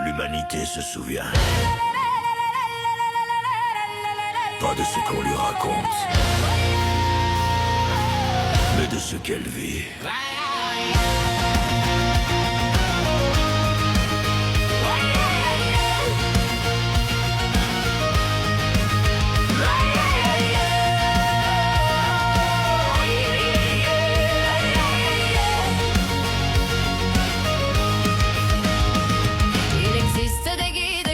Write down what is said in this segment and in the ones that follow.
L'humanité se souvient pas de ce qu'on lui raconte, mais de ce qu'elle vit.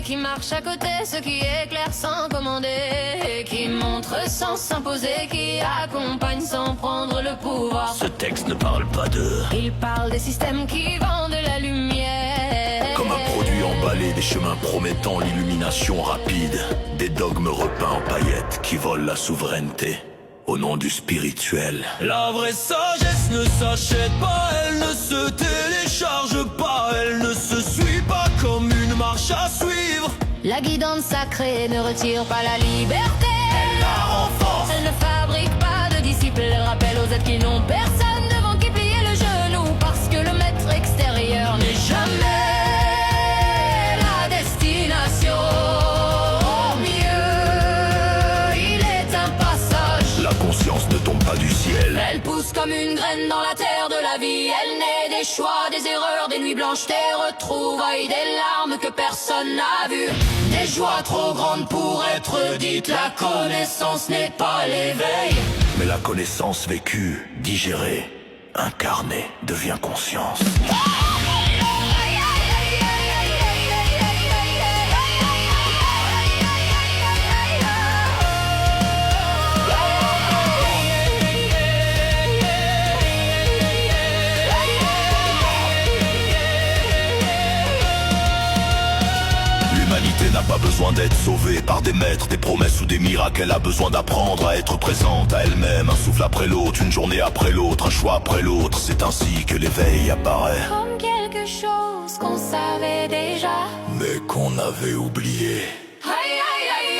Qui marche à côté, ce qui éclaire sans commander, qui montre sans s'imposer, qui accompagne sans prendre le pouvoir. Ce texte ne parle pas d'eux. Il parle des systèmes qui vendent la lumière. Comme un produit emballé, des chemins promettant l'illumination rapide, des dogmes repeints en paillettes qui volent la souveraineté au nom du spirituel. La vraie sagesse ne s'achète pas, elle ne se télécharge pas, elle ne se suit pas comme une marche à suivre. La guidance sacrée ne retire pas la liberté, Elle la renforce. elle ne fabrique pas de disciples, elle rappelle aux êtres qui n'ont personne devant qui plier le genou, parce que le maître extérieur n'est jamais la destination. Au mieux, il est un passage. La conscience ne tombe pas du ciel. Elle pousse comme une graine dans la terre de la vie. Elle naît des choix, des erreurs, des nuits blanches, des retrouvailles, des larmes que personne n'a vues, des joies trop grandes pour être dites. La connaissance n'est pas l'éveil, Mais la connaissance vécue, digérée, incarnée, devient conscience. L'humanité n'a pas besoin d'être sauvée par des maîtres, des promesses ou des miracles. Elle a besoin d'apprendre à être présente à elle-même. Un souffle après l'autre, une journée après l'autre, un choix après l'autre. C'est ainsi que l'éveil apparaît, comme quelque chose qu'on savait déjà, mais qu'on avait oublié. aïe, aïe, aïe,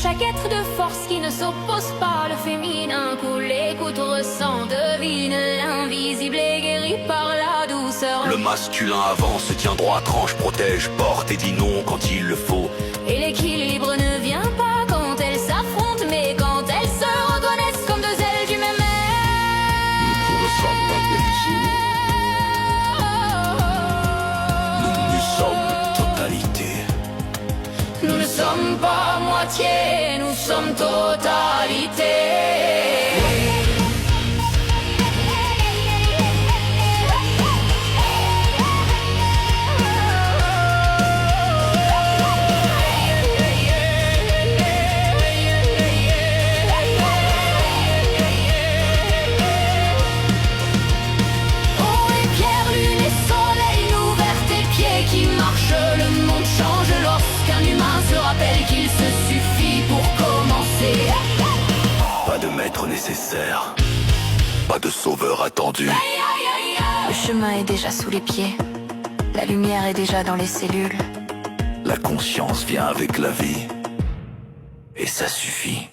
chaque être de force qui ne s'oppose pas, le féminin coule, écoute, ressent, devine, l'invisible est guéri par la douceur. Le masculin avance, tient droit, tranche, protège, porte et dit non quand il le faut. Et l'équilibre ne vient pas quand elles s'affrontent, mais quand elles se reconnaissent comme deux ailes du même Nous ne sommes pas des nous sommes totalité. Nous ne sommes pas moitié, nous sommes totalité. Nécessaire, pas de sauveur attendu. Le chemin est déjà sous les pieds, la lumière est déjà dans les cellules. La conscience vient avec la vie, et ça suffit.